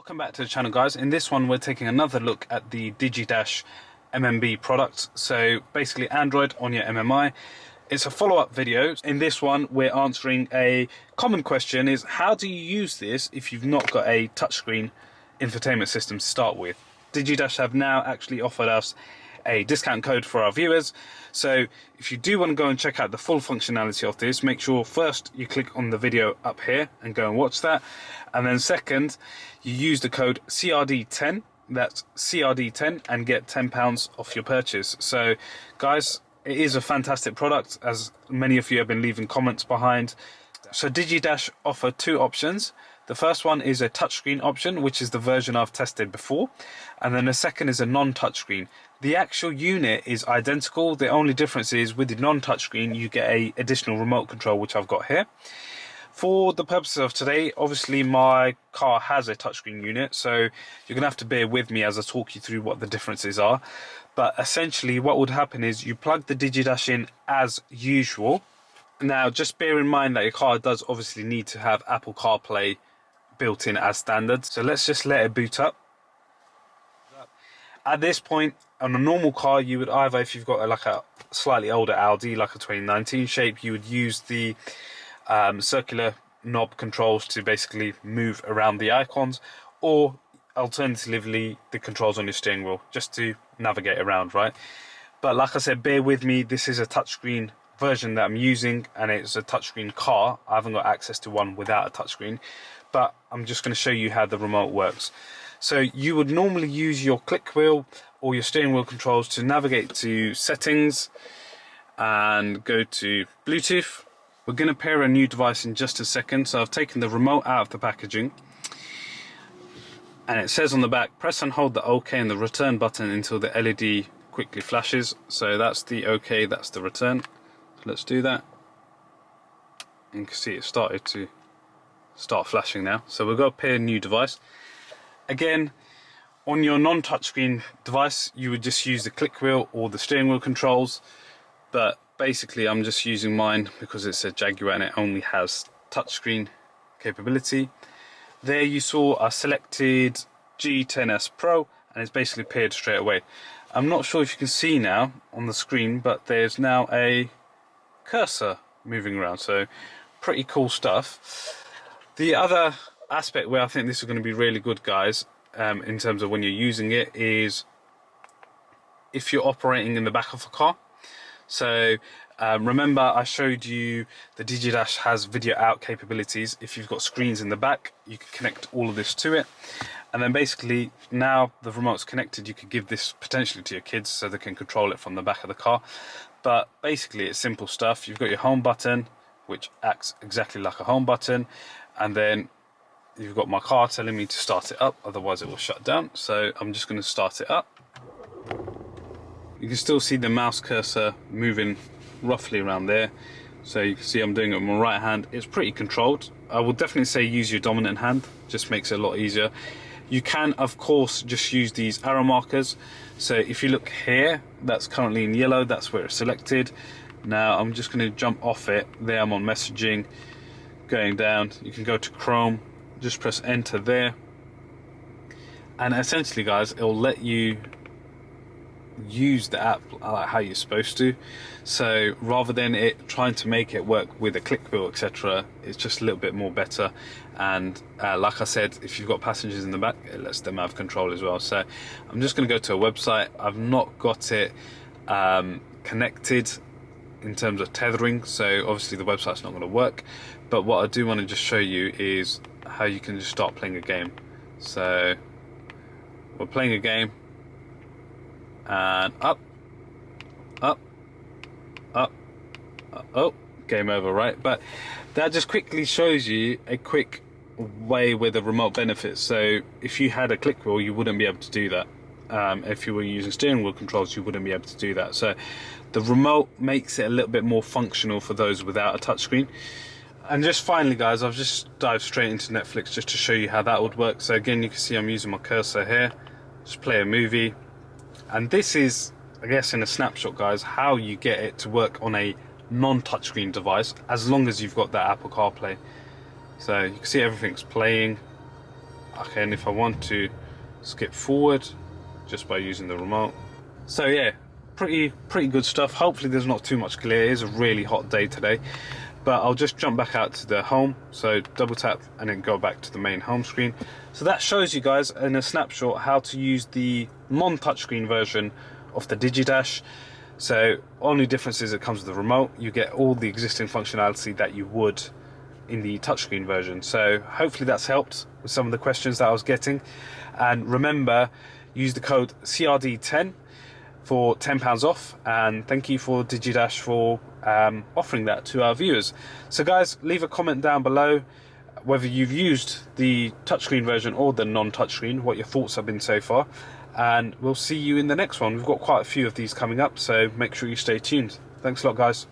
Welcome back to the channel, guys. In this one we're taking another look at the digidash MMB product. So basically Android on your MMI. It's a follow-up video. In this one we're answering a common question: is how do you use this if you've not got a touchscreen infotainment system to start with? Digidash have now actually offered us a discount code for our viewers. So if you do want to go and check out the full functionality of this, make sure first you click on the video up here and go and watch that, and then second you use the code CRD10, that's CRD10, and get £10 off your purchase. So guys, it is a fantastic product, as many of you have been leaving comments behind. So Digidash offer two options. The first one is a touchscreen option, which is the version I've tested before, and then the second is a non-touchscreen. The actual unit is identical. The only difference is with the non-touchscreen you get a additional remote control, which I've got here. For the purposes of today, obviously my car has a touchscreen unit, so you're going to have to bear with me as I talk you through what the differences are. But essentially what would happen is you plug the Digidash in as usual. Now just bear in mind that your car does obviously need to have Apple CarPlay built in as standard. So let's just let it boot up. At this point, on a normal car, you would either, if you've got like a slightly older Audi, like a 2019 shape, you would use the circular knob controls to basically move around the icons, or alternatively the controls on your steering wheel just to navigate around, right? But like I said, bear with me, this is a touchscreen version that I'm using, and it's a touchscreen car. I haven't got access to one without a touchscreen, but I'm just going to show you how the remote works. So you would normally use your click wheel or your steering wheel controls to navigate to settings and go to Bluetooth. We're going to pair a new device in just a second. So I've taken the remote out of the packaging, and it says on the back, press and hold the OK and the return button until the LED quickly flashes. So that's the OK, that's the return. So let's do that. And you can see it started to start flashing now. So we've got to pair a new device. Again, on your non-touchscreen device you would just use the click wheel or the steering wheel controls, but basically I'm just using mine because it's a Jaguar and it only has touchscreen capability. There you saw I selected G10S Pro and it's basically paired straight away. I'm not sure if you can see now on the screen, but there's now a cursor moving around, so pretty cool stuff. The other aspect where I think this is going to be really good, guys, in terms of when you're using it, is if you're operating in the back of a car. So remember I showed you the Digidash has video out capabilities. If you've got screens in the back, you can connect all of this to it, and then basically now the remote's connected, you could give this potentially to your kids so they can control it from the back of the car. But basically it's simple stuff. You've got your home button, which acts exactly like a home button, and then you've got my car telling me to start it up, otherwise it will shut down. So I'm just going to start it up. You can still see the mouse cursor moving roughly around there. So you can see I'm doing it with my right hand. It's pretty controlled. I would definitely say use your dominant hand, just makes it a lot easier. You can of course just use these arrow markers. So if you look here, that's currently in yellow, that's where it's selected. Now I'm just going to jump off it. There I'm on messaging, going down. You can go to Chrome, just press enter there, and essentially guys, it'll let you use the app like how you're supposed to. So rather than it trying to make it work with a click wheel, etc., it's just a little bit more better. And like I said, if you've got passengers in the back, it lets them have control as well. So I'm just going to go to a website. I've not got it connected in terms of tethering, so obviously the website's not going to work, but what I do want to just show you is how you can just start playing a game. So we're playing a game, and up, oh, game over, right? But that just quickly shows you a quick way with the remote benefits. So if you had a click wheel, you wouldn't be able to do that. If you were using steering wheel controls, you wouldn't be able to do that. So the remote makes it a little bit more functional for those without a touchscreen. And just finally guys, I've just dived straight into Netflix just to show you how that would work. So again, you can see I'm using my cursor here, just play a movie, and this is, I guess in a snapshot guys, how you get it to work on a non-touchscreen device, as long as you've got that Apple CarPlay. So you can see everything's playing. Okay, and if I want to skip forward just by using the remote. So yeah, pretty good stuff. Hopefully there's not too much glare. It is a really hot day today. But I'll just jump back out to the home, so double tap and then go back to the main home screen. So that shows you guys in a snapshot how to use the non-touchscreen version of the digidash. So only difference is it comes with the remote. You get all the existing functionality that you would in the touchscreen version. So hopefully that's helped with some of the questions that I was getting. And remember, use the code CRD10 for £10 off, and thank you for digidash for offering that to our viewers. So guys, leave a comment down below whether you've used the touchscreen version or the non-touchscreen, what your thoughts have been so far, and we'll see you in the next one. We've got quite a few of these coming up, so make sure you stay tuned. Thanks a lot, guys.